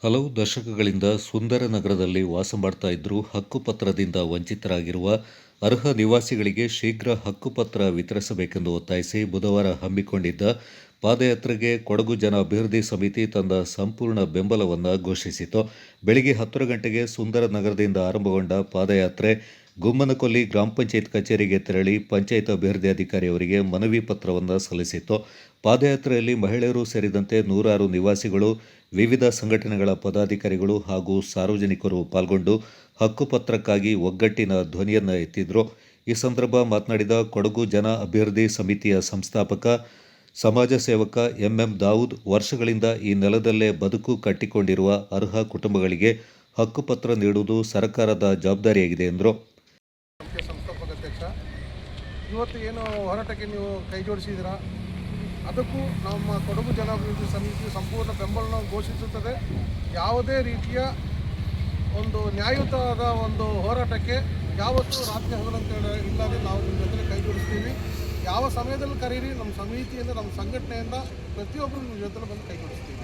ಹಲವು ದಶಕಗಳಿಂದ ಸುಂದರ ನಗರದಲ್ಲಿ ವಾಸ ಮಾಡ್ತಾ ಇದ್ರೂ ಹಕ್ಕುಪತ್ರದಿಂದ ವಂಚಿತರಾಗಿರುವ ಅರ್ಹ ನಿವಾಸಿಗಳಿಗೆ ಶೀಘ್ರ ಹಕ್ಕುಪತ್ರ ವಿತರಿಸಬೇಕೆಂದು ಒತ್ತಾಯಿಸಿ ಬುಧವಾರ ಹಮ್ಮಿಕೊಂಡಿದ್ದ ಪಾದಯಾತ್ರೆಗೆ ಕೊಡಗು ಜನ ಅಭಿವೃದ್ಧಿ ಸಮಿತಿ ತನ್ನ ಸಂಪೂರ್ಣ ಬೆಂಬಲವನ್ನು ಘೋಷಿಸಿತು. ಬೆಳಗ್ಗೆ 10 ಗಂಟೆಗೆ ಸುಂದರ ನಗರದಿಂದ ಆರಂಭಗೊಂಡ ಪಾದಯಾತ್ರೆ ಗುಮ್ಮನಕೊಲ್ಲಿ ಗ್ರಾಮ ಪಂಚಾಯತ್ ಕಚೇರಿಗೆ ತೆರಳಿ ಪಂಚಾಯತ್ ಅಭಿವೃದ್ಧಿ ಅಧಿಕಾರಿ ಅವರಿಗೆ ಮನವಿ ಪತ್ರವನ್ನು ಸಲ್ಲಿಸಿತು. ಪಾದಯಾತ್ರೆಯಲ್ಲಿ ಮಹಿಳೆಯರು ಸೇರಿದಂತೆ ನೂರಾರು ನಿವಾಸಿಗಳು, ವಿವಿಧ ಸಂಘಟನೆಗಳ ಪದಾಧಿಕಾರಿಗಳು ಹಾಗೂ ಸಾರ್ವಜನಿಕರು ಪಾಲ್ಗೊಂಡು ಹಕ್ಕುಪತ್ರಕ್ಕಾಗಿ ಒಗ್ಗಟ್ಟಿನ ಧ್ವನಿಯನ್ನು ಎತ್ತಿದ್ರು. ಈ ಸಂದರ್ಭ ಮಾತನಾಡಿದ ಕೊಡಗು ಜನ ಅಭಿವೃದ್ಧಿ ಸಮಿತಿಯ ಸಂಸ್ಥಾಪಕ ಸಮಾಜ ಸೇವಕ ಎಂಎಂ ದಾವೂದ್, ವರ್ಷಗಳಿಂದ ಈ ನೆಲದಲ್ಲೇ ಬದುಕು ಕಟ್ಟಿಕೊಂಡಿರುವ ಅರ್ಹ ಕುಟುಂಬಗಳಿಗೆ ಹಕ್ಕುಪತ್ರ ನೀಡುವುದು ಸರ್ಕಾರದ ಜವಾಬ್ದಾರಿಯಾಗಿದೆ ಎಂದರು. ಸಂಸ್ಥಾಪಕ ಅಧ್ಯಕ್ಷ, ಇವತ್ತು ಏನು ಹೋರಾಟಕ್ಕೆ ನೀವು ಕೈ ಜೋಡಿಸಿದ್ದೀರಾ, ಅದಕ್ಕೂ ನಮ್ಮ ಕೊಡಗು ಜನಾಭಿವೃದ್ಧಿ ಸಮಿತಿ ಸಂಪೂರ್ಣ ಬೆಂಬಲವನ್ನು ಘೋಷಿಸುತ್ತದೆ. ಯಾವುದೇ ರೀತಿಯ ಒಂದು ನ್ಯಾಯಯುತವಾದ ಒಂದು ಹೋರಾಟಕ್ಕೆ ಯಾವತ್ತೂ ರಾತ್ರಿ ಹಗಲಂತ ಇಲ್ಲದೆ ನಾವು ನಿಮ್ಮ ಜೊತೆ ಕೈ ಜೋಡಿಸ್ತೀವಿ. ಯಾವ ಸಮಯದಲ್ಲಿ ಕರೀರಿ, ನಮ್ಮ ಸಮಿತಿಯಿಂದ, ನಮ್ಮ ಸಂಘಟನೆಯಿಂದ ಪ್ರತಿಯೊಬ್ಬರು ನಿಮ್ಮ ಜೊತೆ ಬಂದು ಕೈ ಜೋಡಿಸ್ತೀವಿ.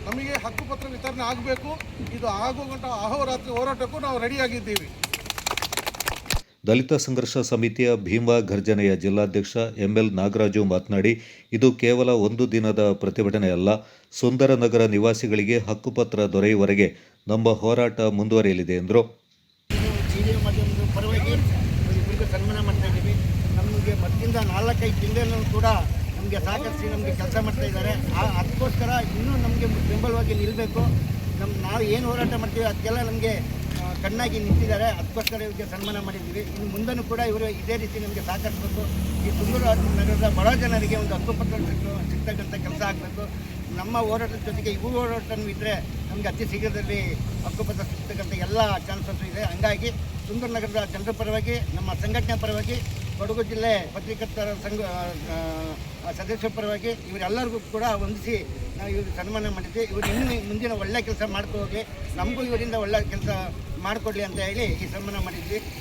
ನಮಗೆ ಹಕ್ಕುಪತ್ರ ವಿತರಣೆ ಆಗಬೇಕು. ಇದು ಆಗೋ ಗಂಟ ಅಹೋರಾತ್ರಿ ಹೋರಾಟಕ್ಕೂ ನಾವು ರೆಡಿಯಾಗಿದ್ದೀವಿ. ದಲಿತ ಸಂಘರ್ಷ ಸಮಿತಿಯ ಭೀಮಾ ಘರ್ಜನೆಯ ಜಿಲ್ಲಾಧ್ಯಕ್ಷ ಎಂಎಲ್ ನಾಗರಾಜು ಮಾತನಾಡಿ, ಇದು ಕೇವಲ ಒಂದು ದಿನದ ಪ್ರತಿಭಟನೆ ಅಲ್ಲ, ಸುಂದರ ನಗರ ನಿವಾಸಿಗಳಿಗೆ ಹಕ್ಕುಪತ್ರ ದೊರೆಯುವವರೆಗೆ ನಮ್ಮ ಹೋರಾಟ ಮುಂದುವರಿಯಲಿದೆ ಎಂದರು. ಪರವಾಗಿ ಸನ್ಮಾನ ಮಾಡ್ತಾ ಇದ್ದೀವಿ. ನಮಗೆ ಮತ್ತಿಂದ 4-5 ತಿಂಗಳಲ್ಲೂ ಕೂಡ ನಮಗೆ ಸಹಕರಿಸಿ ನಮಗೆ ಕೆಲಸ ಮಾಡ್ತಾ ಇದ್ದಾರೆ. ಅದಕ್ಕೋಸ್ಕರ ಇನ್ನೂ ನಮಗೆ ಬೆಂಬಲವಾಗಿ ನಿಲ್ಲಬೇಕು. ನಾವು ಏನು ಹೋರಾಟ ಮಾಡ್ತೀವಿ ಅದಕ್ಕೆಲ್ಲ ನಮಗೆ ಕಣ್ಣಾಗಿ ನಿಂತಿದ್ದಾರೆ. ಅದಕ್ಕೋಸ್ಕರ ಇವರಿಗೆ ಸನ್ಮಾನ ಮಾಡಿದ್ದೀವಿ. ಇನ್ನು ಮುಂದೆನೂ ಕೂಡ ಇವರು ಇದೇ ರೀತಿ ನಮಗೆ ಸಹಕರಿಸಬೇಕು. ಈ ಸುಂದರ ನಗರದ ಬಡ ಜನರಿಗೆ ಒಂದು ಹಕ್ಕುಪತ್ರ ಸಿಗ್ತಕ್ಕಂಥ ಕೆಲಸ ಆಗಬೇಕು. ನಮ್ಮ ಹೋರಾಟದ ಜೊತೆಗೆ ಇವರು ಹೋರಾಟನೂ ಇದ್ದರೆ ನಮಗೆ ಅತಿ ಶೀಘ್ರದಲ್ಲಿ ಹಕ್ಕುಪತ್ರ ಸಿಗ್ತಕ್ಕಂಥ ಎಲ್ಲ ಚಾನ್ಸಸ್ ಇದೆ. ಹಂಗಾಗಿ ಸುಂದರ ನಗರದ ಜನರ ಪರವಾಗಿ, ನಮ್ಮ ಸಂಘಟನೆ ಪರವಾಗಿ, ಕೊಡಗು ಜಿಲ್ಲೆ ಪತ್ರಕರ್ತರ ಸಂಘ ಸದಸ್ಯರ ಪರವಾಗಿ ಇವರೆಲ್ಲರಿಗೂ ಕೂಡ ವಂದಿಸಿ ನಾವು ಇವ್ರಿಗೆ ಸನ್ಮಾನ ಮಾಡಿದ್ವಿ. ಇವರು ಇನ್ನೂ ಮುಂದಿನ ಒಳ್ಳೆಯ ಕೆಲಸ ಮಾಡ್ಕೊ ಹೋಗಿ, ನಮಗೂ ಇವರಿಂದ ಒಳ್ಳೆಯ ಕೆಲಸ ಮಾಡಿಕೊಡ್ಲಿ ಅಂತ ಹೇಳಿ ಈ ಸನ್ಮಾನ ಮಾಡಿದ್ವಿ.